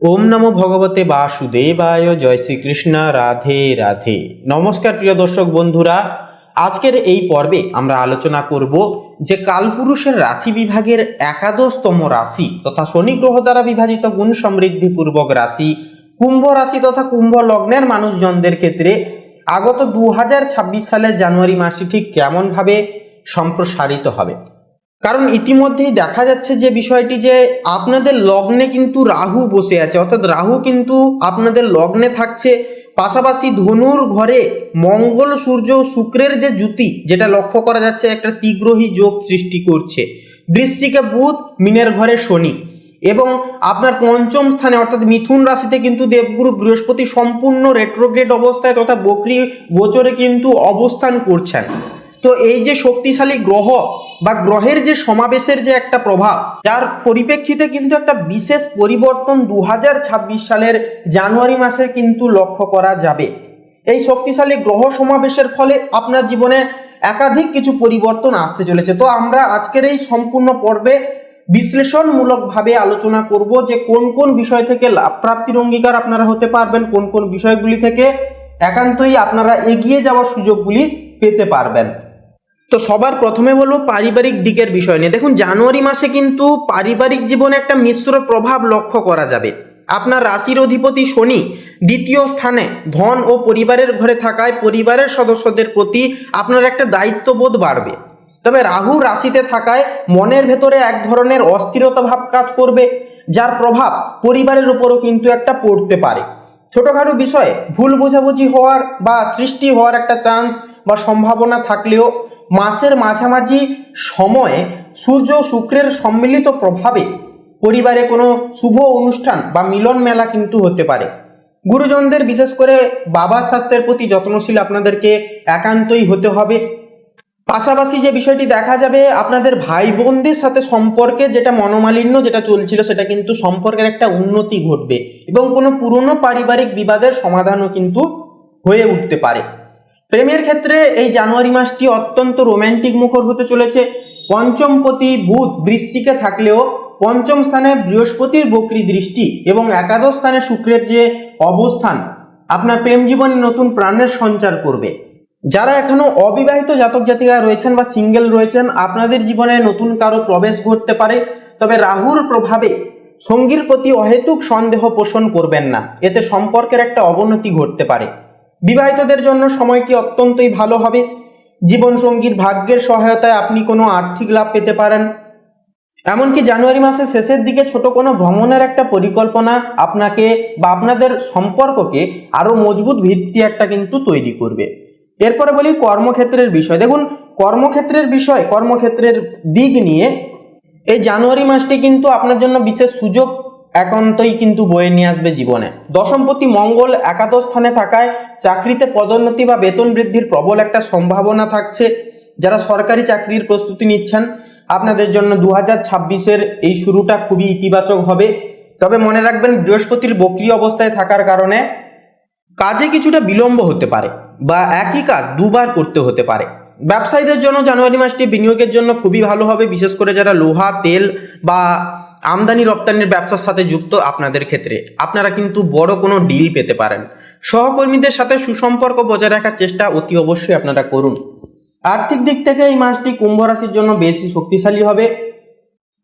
ওম নমো ভগবতে বাসুদেবায়। জয় শ্রীকৃষ্ণ। রাধে রাধে। নমস্কার প্রিয় দর্শক বন্ধুরা, আজকের এই পর্বে আমরা আলোচনা করব যে কালপুরুষের রাশি বিভাগের একাদশতম রাশি তথা শনি গ্রহ দ্বারা বিভাজিত গুণ সমৃদ্ধিপূর্বক রাশি কুম্ভ রাশি তথা কুম্ভ লগ্নের মানুষজনদের ক্ষেত্রে আগত 2026 সালের জানুয়ারি মাসটি ঠিক কেমনভাবে সম্প্রসারিত হবে। কারণ ইতিমধ্যেই দেখা যাচ্ছে যে বিষয়টি যে আপনাদের লগ্নে কিন্তু রাহু বসে আছে, অর্থাৎ রাহু কিন্তু আপনাদের লগ্নে থাকছে, পাশাপাশি ধনুর ঘরে মঙ্গল সূর্য শুক্রের যে জুতি যেটা লক্ষ্য করা যাচ্ছে একটা তীগ্রহী যোগ সৃষ্টি করছে। বৃশ্চিকে বুধ, মীনের ঘরে শনি এবং আপনার পঞ্চম স্থানে অর্থাৎ মিথুন রাশিতে কিন্তু দেবগুরু বৃহস্পতি সম্পূর্ণ রেট্রোগ্রেড অবস্থায় তথা বক্রী গোচরে কিন্তু অবস্থান করছেন। তো এই যে শক্তিশালী গ্রহ বা গ্রহের যে সমাবেশের যে একটা প্রভাব, যার পরিপ্রেক্ষিতে কিন্তু একটা বিশেষ পরিবর্তন 2026 সালের জানুয়ারি মাসে কিন্তু লক্ষ্য করা যাবে। এই শক্তিশালী গ্রহ সমাবেশের ফলে আপনার জীবনে একাধিক কিছু পরিবর্তন আসতে চলেছে। তো আমরা আজকের এই সম্পূর্ণ পর্বে বিশ্লেষণমূলকভাবে আলোচনা করব যে কোন কোন বিষয় থেকে লাভ প্রাপ্তির অঙ্গীকার আপনারা হতে পারবেন, কোন কোন বিষয়গুলি থেকে একান্তই আপনারা এগিয়ে যাওয়ার সুযোগগুলি পেতে পারবেন। তো সবার প্রথমে বলবো পারিবারিক দিকের বিষয় নিয়ে। দেখুন, জানুয়ারি মাসে কিন্তু পারিবারিক জীবনে একটা মিশ্র প্রভাব লক্ষ্য করা যাবে। আপনার রাশির অধিপতি শনি দ্বিতীয় স্থানে ধন ও পরিবারের ঘরে থাকায় পরিবারের সদস্যদের প্রতি আপনার একটা দায়িত্ববোধ বাড়বে। তবে রাহু রাশিতে থাকায় মনের ভেতরে এক ধরনের অস্থিরতা ভাব কাজ করবে, যার প্রভাব পরিবারের উপরও কিন্তু একটা পড়তে পারে। ছোটোখাটো বিষয়ে ভুল বোঝাবুঝি হওয়ার বা সৃষ্টি হওয়ার একটা চান্স বা সম্ভাবনা থাকলেও মাসের মাঝামাঝি সময়ে সূর্য শুক্রের সম্মিলিত প্রভাবে পরিবারে কোনো শুভ অনুষ্ঠান বা মিলন মেলা কিন্তু হতে পারে। গুরুজনদের বিশেষ করে বাবার স্বাস্থ্যের প্রতি যত্নশীল আপনাদেরকে একান্তই হতে হবে। পাশাপাশি যে বিষয়টি দেখা যাবে, আপনাদের ভাই বোনদের সাথে সম্পর্কে যেটা মনোমালিন্য যেটা চলছিল সেটা কিন্তু সম্পর্কের একটা উন্নতি ঘটবে এবং কোনো পুরনো পারিবারিক বিবাদের সমাধানও কিন্তু হয়ে উঠতে পারে। প্রেমের ক্ষেত্রে এই জানুয়ারি মাসটি অত্যন্ত রোম্যান্টিক মুখর হতে চলেছে। পঞ্চমপতি বুধ বৃশ্চিকে থাকলেও পঞ্চম স্থানে বৃহস্পতির বক্রী দৃষ্টি এবং একাদশ স্থানে শুক্রের যে অবস্থান আপনার প্রেম জীবনে নতুন প্রাণের সঞ্চার করবে। যারা এখনো অবিবাহিত জাতক জাতিকা রয়েছেন বা সিঙ্গেল রয়েছেন, আপনাদের জীবনে নতুন কারো প্রবেশ ঘটতে পারে। তবে রাহুর প্রভাবে সঙ্গীর প্রতি অহেতুক সন্দেহ পোষণ করবেন না, এতে সম্পর্কের একটা অবনতি ঘটতে পারে। বিবাহিতদের জন্য সময়টি অত্যন্তই ভালো হবে। জীবনসঙ্গীর ভাগ্যের সহায়তায় আপনি কোনো আর্থিক লাভ পেতে পারেন। এমনকি জানুয়ারি মাসের শেষের দিকে ছোট কোনো ভ্রমণের একটা পরিকল্পনা আপনাকে বা আপনাদের সম্পর্ককে আরও মজবুত ভিত্তি একটা কিন্তু তৈরি করবে। এরপরে বলি কর্মক্ষেত্রের বিষয়। দেখুন, কর্মক্ষেত্রের দিক নিয়ে এই জানুয়ারি মাসটি কিন্তু আপনার জন্য বিশেষ সুযোগ একান্তই কিন্তু বয়ে নিয়ে আসবে জীবনে। দশমপতি মঙ্গল একাদশ স্থানে থাকায় চাকরিতে পদোন্নতি বা বেতন বৃদ্ধির প্রবল একটা সম্ভাবনা থাকছে। যারা সরকারি চাকরির প্রস্তুতি নিচ্ছেন, আপনাদের জন্য 2026-এর এই শুরুটা খুবই ইতিবাচক হবে। তবে মনে রাখবেন, বৃহস্পতির বক্রী অবস্থায় থাকার কারণে কাজে কিছুটা বিলম্ব হতে পারে বা একই কাজ দুবার করতে হতে পারে। ব্যবসায়ীদের জন্য জানুয়ারি মাসটি বিনিয়োগের জন্য খুবই ভালো হবে, বিশেষ করে যারা লোহা, তেল বা আমদানি রপ্তানির ব্যবসার সাথে যুক্ত। আপনাদের ক্ষেত্রে আপনারা কিন্তু বড় কোনো ডিল পেতে পারেন। সহকর্মীদের সাথে সুসম্পর্ক বজায় রাখার চেষ্টা অতি অবশ্যই আপনারা করুন। আর্থিক দিক থেকে এই মাসটি কুম্ভ রাশির জন্য বেশি শক্তিশালী হবে।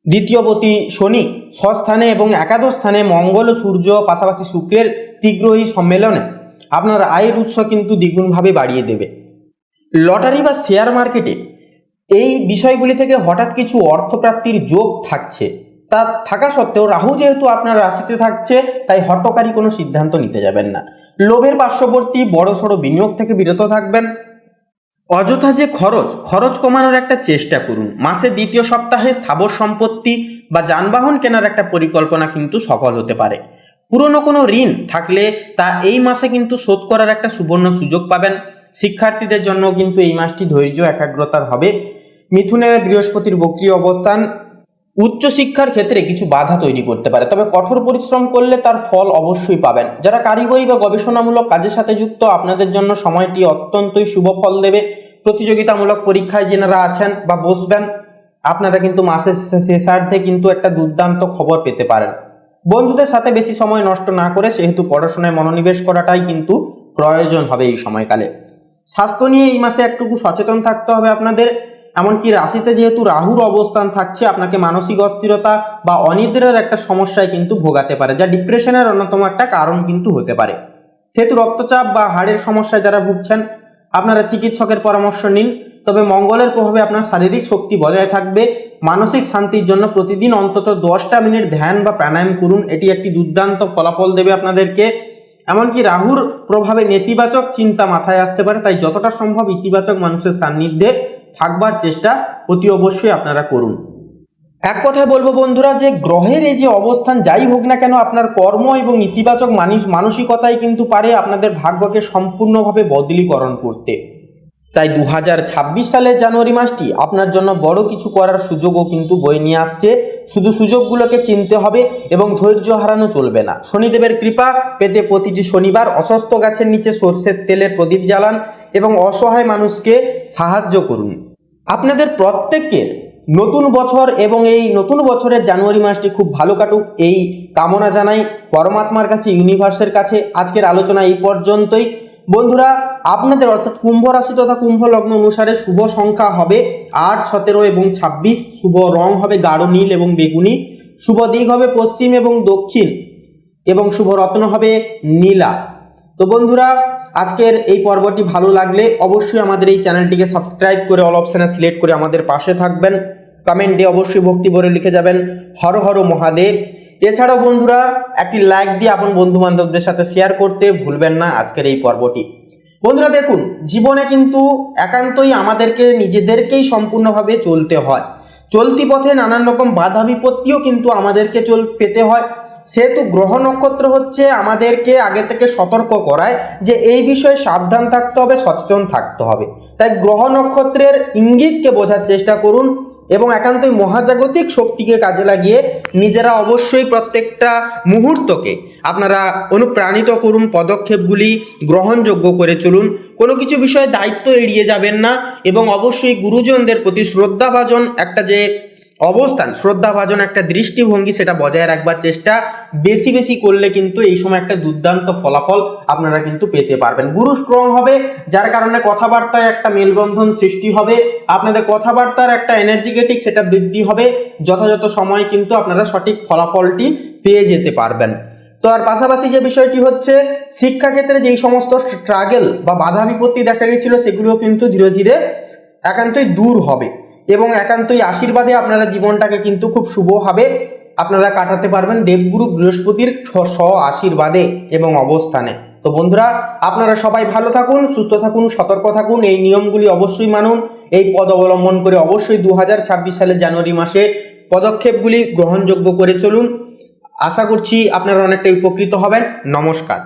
দ্বিতীয়পতি শনি স্বস্থানে এবং একাদশ স্থানে মঙ্গল ও সূর্য পাশাপাশি শুক্রের তীগ্রহী সম্মেলনে আপনার আয়ের উৎস কিন্তু দ্বিগুণভাবে বাড়িয়ে দেবে। লটারি বা শেয়ার মার্কেটে এই বিষয়গুলি থেকে হঠাৎ কিছু অর্থপ্রাপ্তির যোগ থাকছে। তা থাকা সত্ত্বেও রাহু যেহেতু আপনার রাশিতে থাকছে, তাই হঠকারী কোনো সিদ্ধান্ত নিতে যাবেন না। লোভের পার্শ্ববর্তী বড়সড় বিনিয়োগ থেকে বিরত থাকবেন। অযথা যে খরচ কমানোর একটা চেষ্টা করুন। মাসের দ্বিতীয় সপ্তাহে স্থাবর সম্পত্তি বা যানবাহন কেনার একটা পরিকল্পনা কিন্তু সফল হতে পারে। পুরনো কোনো ঋণ থাকলে তা এই মাসে কিন্তু শোধ করার একটা সুবর্ণ সুযোগ পাবেন। শিক্ষার্থীদের জন্য কিন্তু এই মাসটি ধৈর্য একাগ্রতার হবে। মিথুনে বৃহস্পতির বক্রী অবস্থান উচ্চশিক্ষার ক্ষেত্রে কিছু বাধা তৈরি করতে পারে, তবে কঠোর পরিশ্রম করলে তার ফল অবশ্যই পাবেন। যারা কারিগরি বা গবেষণামূলক কাজের সাথে যুক্ত, আপনাদের জন্য সময়টি অত্যন্তই শুভ ফল দেবে। প্রতিযোগিতামূলক পরীক্ষায় যেনারা আছেন বা বসবেন, আপনারা কিন্তু মাসের শেষার্ধে কিন্তু একটা দুর্দান্ত খবর পেতে পারেন। বন্ধুদের সাথে বেশি সময় নষ্ট না করে সেহেতু পড়াশোনায় মনোনিবেশ করাটাই কিন্তু প্রয়োজন হবে এই সময়কালে। স্বাস্থ্য নিয়ে এই মাসে একটু সচেতন থাকতে হবে আপনাদের। এমনকি রাশিতে যেহেতু রাহুর অবস্থান থাকছে, আপনাকে মানসিক অস্থিরতা বা অনিদ্রার একটা সমস্যায় কিন্তু ভোগাতে পারে, যা ডিপ্রেশনের অন্যতম একটা কারণ কিন্তু হতে পারে। সেহেতু রক্তচাপ বা হাড়ের সমস্যায় যারা ভুগছেন আপনারা চিকিৎসকের পরামর্শ নিন। তবে মঙ্গলের প্রভাবে আপনার শারীরিক শক্তি বজায় থাকবে। মানসিক শান্তির জন্য প্রতিদিন অন্তত 10টা মিনিট ধ্যান বা প্রাণায়াম করুন, এটি একটি দুর্দান্ত ফলাফল দেবে আপনাদেরকে। এমনকি রাহুর প্রভাবে নেতিবাচক চিন্তা মাথায় আসতে পারে, তাই যতটা সম্ভব ইতিবাচক মানুষের সান্নিধ্যে থাকবার চেষ্টা অতি অবশ্যই আপনারা করুন। এক কথায় বলবো বন্ধুরা, যে গ্রহের এই যে অবস্থান যাই হোক না কেন, আপনার কর্ম এবং ইতিবাচক মানসিকতাই কিন্তু পারে আপনাদের ভাগ্যকে সম্পূর্ণভাবে বদলীকরণ করতে। তাই 2026 সালের জানুয়ারি মাসটি আপনার জন্য বড় কিছু করার সুযোগও কিন্তু বয়ে নিয়ে আসছে। শুধু সুযোগগুলোকে চিনতে হবে এবং ধৈর্য হারানো চলবে না। শনিদেবের কৃপা পেতে প্রতিটি শনিবার অশ্বত্থ গাছের নিচে সর্ষের তেলের প্রদীপ জ্বালান এবং অসহায় মানুষকে সাহায্য করুন। আপনাদের প্রত্যেকের নতুন বছর এবং এই নতুন বছরের জানুয়ারি মাসটি খুব ভালো কাটুক এই কামনা জানাই পরমাত্মার কাছে, ইউনিভার্সের কাছে। আজকের আলোচনা এই পর্যন্তই বন্ধুরা। আপনাদের অর্থাৎ কুম্ভ রাশি তথা কুম্ভ লগ্ন অনুসারে শুভ সংখ্যা হবে 8, 17 এবং 26। শুভ রং হবে গাঢ় নীল এবং বেগুনি। শুভ দিক হবে পশ্চিম এবং দক্ষিণ এবং শুভ রত্ন হবে নীলা। তো বন্ধুরা, আজকের এই পর্বটি ভালো লাগলে অবশ্যই আমাদের এই চ্যানেলটিকে সাবস্ক্রাইব করে অল অপশানে সিলেক্ট করে আমাদের পাশে থাকবেন। কমেন্টে অবশ্যই ভক্তি ভরে লিখে যাবেন হর হর মহাদেব। এছাড়াও বন্ধুরা একটি লাইক দিয়ে আপন বন্ধু বান্ধবদের সাথে শেয়ার করতে ভুলবেন না আজকের এই পর্বটি। বন্ধুরা দেখুন, জীবনে কিন্তু একান্তই আমাদেরকে নিজেদেরকেই সম্পূর্ণভাবে চলতে হয়। চলতি পথে নানান রকম বাধা বিপত্তিও কিন্তু আমাদেরকে পেতে হয়। সেহেতু গ্রহ নক্ষত্র হচ্ছে আমাদেরকে আগে থেকে সতর্ক করায় যে এই বিষয়ে সাবধান থাকতে হবে, সচেতন থাকতে হবে। তাই গ্রহ নক্ষত্রের ইঙ্গিতকে বোঝার চেষ্টা করুন এবং একান্তই মহাজাগতিক শক্তিকে কাজে লাগিয়ে নিজেরা অবশ্যই প্রত্যেকটা মুহূর্তকে আপনারা অনুপ্রাণিত করুন, পদক্ষেপগুলি গ্রহণযোগ্য করে চলুন। কোনো কিছু বিষয়ে দায়িত্ব এড়িয়ে যাবেন না এবং অবশ্যই গুরুজনদের প্রতি শ্রদ্ধাভাজন একটা যে অবস্থান, শ্রদ্ধাভাজন একটা দৃষ্টিভঙ্গি, সেটা বজায় রাখবার চেষ্টা বেশি বেশি করলে কিন্তু এই সময় একটা দুর্দান্ত ফলাফল আপনারা কিন্তু পেতে পারবেন। গুরু স্ট্রং হবে, যার কারণে কথাবার্তায় একটা মেলবন্ধন সৃষ্টি হবে। আপনাদের কথাবার্তার একটা এনার্জিগেটিক সেটা বৃদ্ধি হবে। যথাযথ সময় কিন্তু আপনারা সঠিক ফলাফলটি পেয়ে যেতে পারবেন। তো আর পাশাপাশি যে বিষয়টি হচ্ছে, শিক্ষাক্ষেত্রে যেই সমস্ত স্ট্রাগল বা বাধা বিপত্তি দেখা গেছিল সেগুলো কিন্তু ধীরে ধীরে একান্তই দূর হবে এবং একান্তই আশীর্বাদে আপনারা জীবনটাকে কিন্তু খুব শুভভাবে আপনারা কাটাতে পারবেন দেবগুরু বৃহস্পতির আশীর্বাদে এবং অবস্থানে। তো বন্ধুরা, আপনারা সবাই ভালো থাকুন, সুস্থ থাকুন, সতর্ক থাকুন। এই নিয়মগুলি অবশ্যই মানুন। এই পদ অবলম্বন করে অবশ্যই 2026 সালের জানুয়ারি মাসে পদক্ষেপগুলি গ্রহণযোগ্য করে চলুন। আশা করছি আপনারা অনেকটা উপকৃত হবেন। নমস্কার।